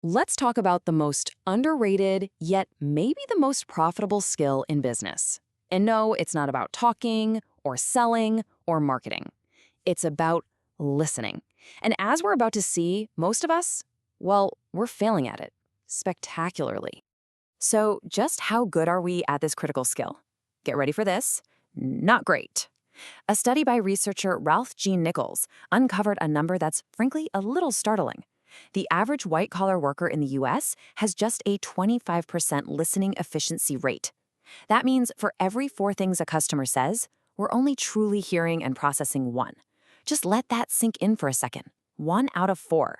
Let's talk about the most underrated, yet maybe the most profitable skill in business. And no, it's not about talking or selling or marketing. It's about listening. And as we're about to see, most of us, well, we're failing at it spectacularly. So, just how good are we at this critical skill? Get ready for this. Not great. A study by researcher Ralph Jean Nichols uncovered a number that's frankly a little startling. The average white-collar worker in the US has just a 25% listening efficiency rate. That means for every 4 things a customer says, we're only truly hearing and processing 1. Just let that sink in for a second. 1 out of 4.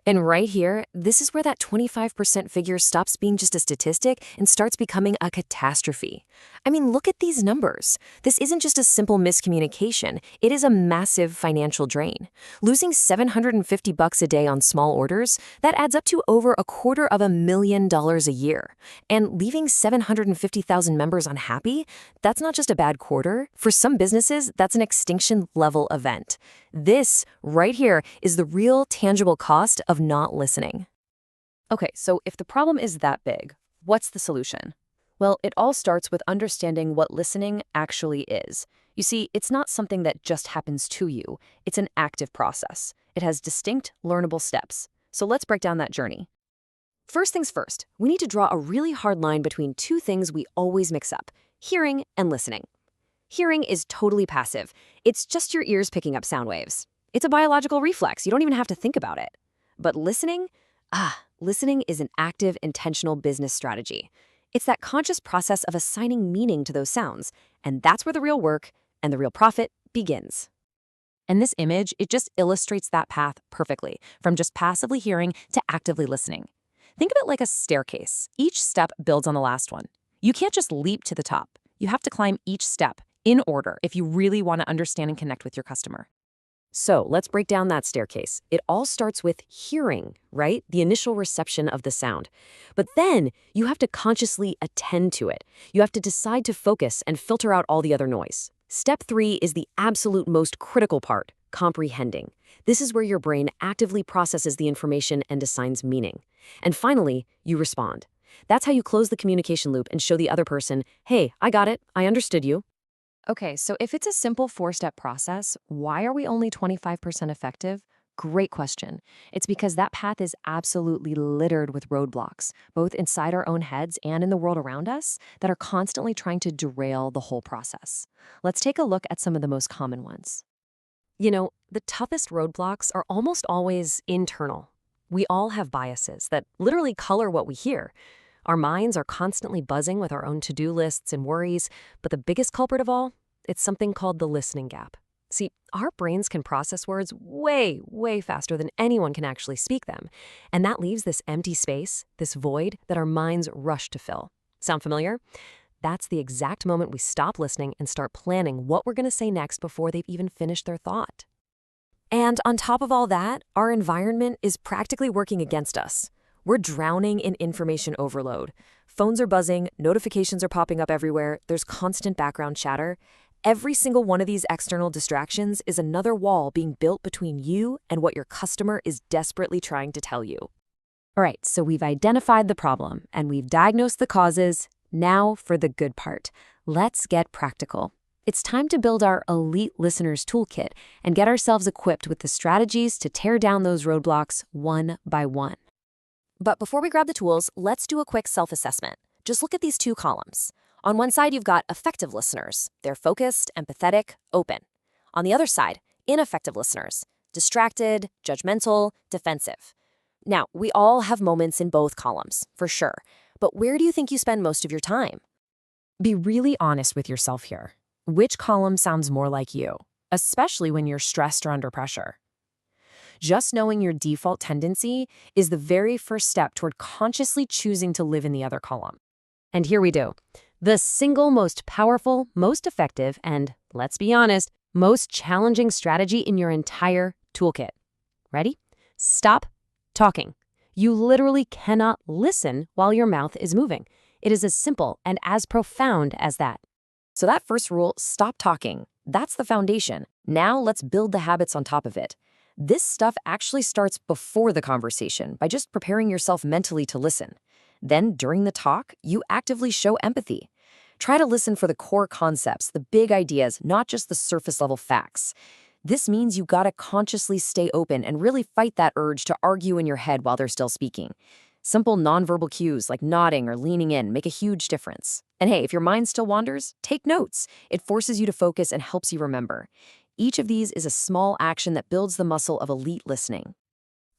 And right here, this is where that 25% figure stops being just a statistic and starts becoming a catastrophe. I mean, look at these numbers. This isn't just a simple miscommunication. It is a massive financial drain. Losing $750 a day on small orders, that adds up to over $250,000 a year. And leaving 750,000 members unhappy, that's not just a bad quarter. For some businesses, that's an extinction-level event. This, right here, is the real tangible cost of not listening. Okay, so if the problem is that big, what's the solution? Well, it all starts with understanding what listening actually is. You see, it's not something that just happens to you. It's an active process. It has distinct, learnable steps. So let's break down that journey. First things first, we need to draw a really hard line between 2 things we always mix up: hearing and listening. Hearing is totally passive. It's just your ears picking up sound waves. It's a biological reflex. You don't even have to think about it. But listening? Listening is an active, intentional business strategy. It's that conscious process of assigning meaning to those sounds, and that's where the real work and the real profit begins. And this image, it just illustrates that path perfectly, from just passively hearing to actively listening. Think of it like a staircase. Each step builds on the last one. You can't just leap to the top. You have to climb each step in order if you really want to understand and connect with your customer. So let's break down that staircase. It all starts with hearing, right? The initial reception of the sound. But then you have to consciously attend to it. You have to decide to focus and filter out all the other noise. Step 3 is the absolute most critical part: comprehending. This is where your brain actively processes the information and assigns meaning. And finally, you respond. That's how you close the communication loop and show the other person, hey, I got it, I understood you. Okay, so if it's a simple 4-step process, why are we only 25% effective? Great question. It's because that path is absolutely littered with roadblocks, both inside our own heads and in the world around us, that are constantly trying to derail the whole process. Let's take a look at some of the most common ones. You know, the toughest roadblocks are almost always internal. We all have biases that literally color what we hear. Our minds are constantly buzzing with our own to-do lists and worries, but the biggest culprit of all, it's something called the listening gap. See, our brains can process words way, way faster than anyone can actually speak them, and that leaves this empty space, this void that our minds rush to fill. Sound familiar? That's the exact moment we stop listening and start planning what we're going to say next before they've even finished their thought. And on top of all that, our environment is practically working against us. We're drowning in information overload. Phones are buzzing, notifications are popping up everywhere, there's constant background chatter. Every single one of these external distractions is another wall being built between you and what your customer is desperately trying to tell you. All right, so we've identified the problem and we've diagnosed the causes. Now for the good part. Let's get practical. It's time to build our Elite Listeners Toolkit and get ourselves equipped with the strategies to tear down those roadblocks one by one. But before we grab the tools, let's do a quick self-assessment. Just look at these 2 columns. On one side, you've got effective listeners. They're focused, empathetic, open. On the other side, ineffective listeners. Distracted, judgmental, defensive. Now, we all have moments in both columns, for sure. But where do you think you spend most of your time? Be really honest with yourself here. Which column sounds more like you, especially when you're stressed or under pressure? Just knowing your default tendency is the very first step toward consciously choosing to live in the other column. And here we do. The single most powerful, most effective, and, let's be honest, most challenging strategy in your entire toolkit. Ready? Stop talking. You literally cannot listen while your mouth is moving. It is as simple and as profound as that. So that first rule, stop talking, that's the foundation. Now let's build the habits on top of it. This stuff actually starts before the conversation by just preparing yourself mentally to listen. Then, during the talk, you actively show empathy. Try to listen for the core concepts, the big ideas, not just the surface-level facts. This means you gotta consciously stay open and really fight that urge to argue in your head while they're still speaking. Simple nonverbal cues like nodding or leaning in make a huge difference. And hey, if your mind still wanders, take notes. It forces you to focus and helps you remember. Each of these is a small action that builds the muscle of elite listening.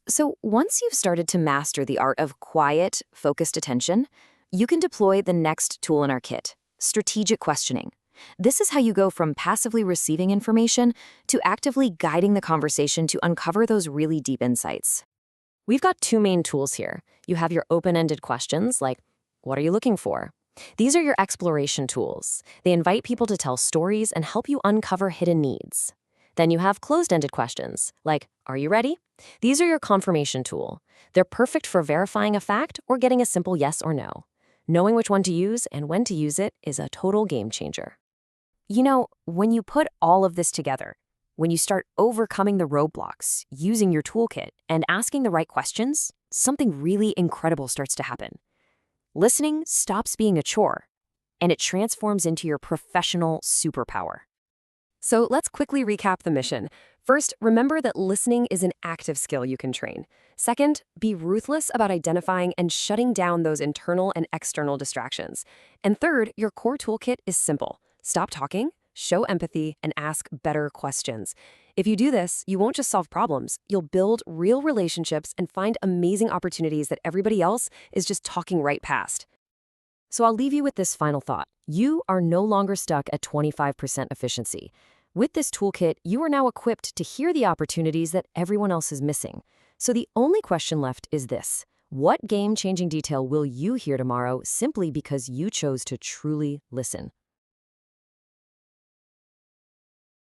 So once you've started to master the art of quiet, focused attention, you can deploy the next tool in our kit, strategic questioning. This is how you go from passively receiving information to actively guiding the conversation to uncover those really deep insights. We've got two main tools here. You have your open-ended questions like, what are you looking for? These are your exploration tools. They invite people to tell stories and help you uncover hidden needs. Then you have closed-ended questions like, are you ready? These are your confirmation tool. They're perfect for verifying a fact or getting a simple yes or no. Knowing which one to use and when to use it is a total game changer. You know, when you put all of this together, when you start overcoming the roadblocks, using your toolkit, and asking the right questions, something really incredible starts to happen. Listening stops being a chore, and it transforms into your professional superpower. So let's quickly recap the mission. First, remember that listening is an active skill you can train. Second, be ruthless about identifying and shutting down those internal and external distractions. And third, your core toolkit is simple. Stop talking, show empathy, and ask better questions. If you do this, you won't just solve problems, you'll build real relationships and find amazing opportunities that everybody else is just talking right past. So I'll leave you with this final thought. You are no longer stuck at 25% efficiency. With this toolkit, you are now equipped to hear the opportunities that everyone else is missing. So the only question left is this: what game-changing detail will you hear tomorrow simply because you chose to truly listen?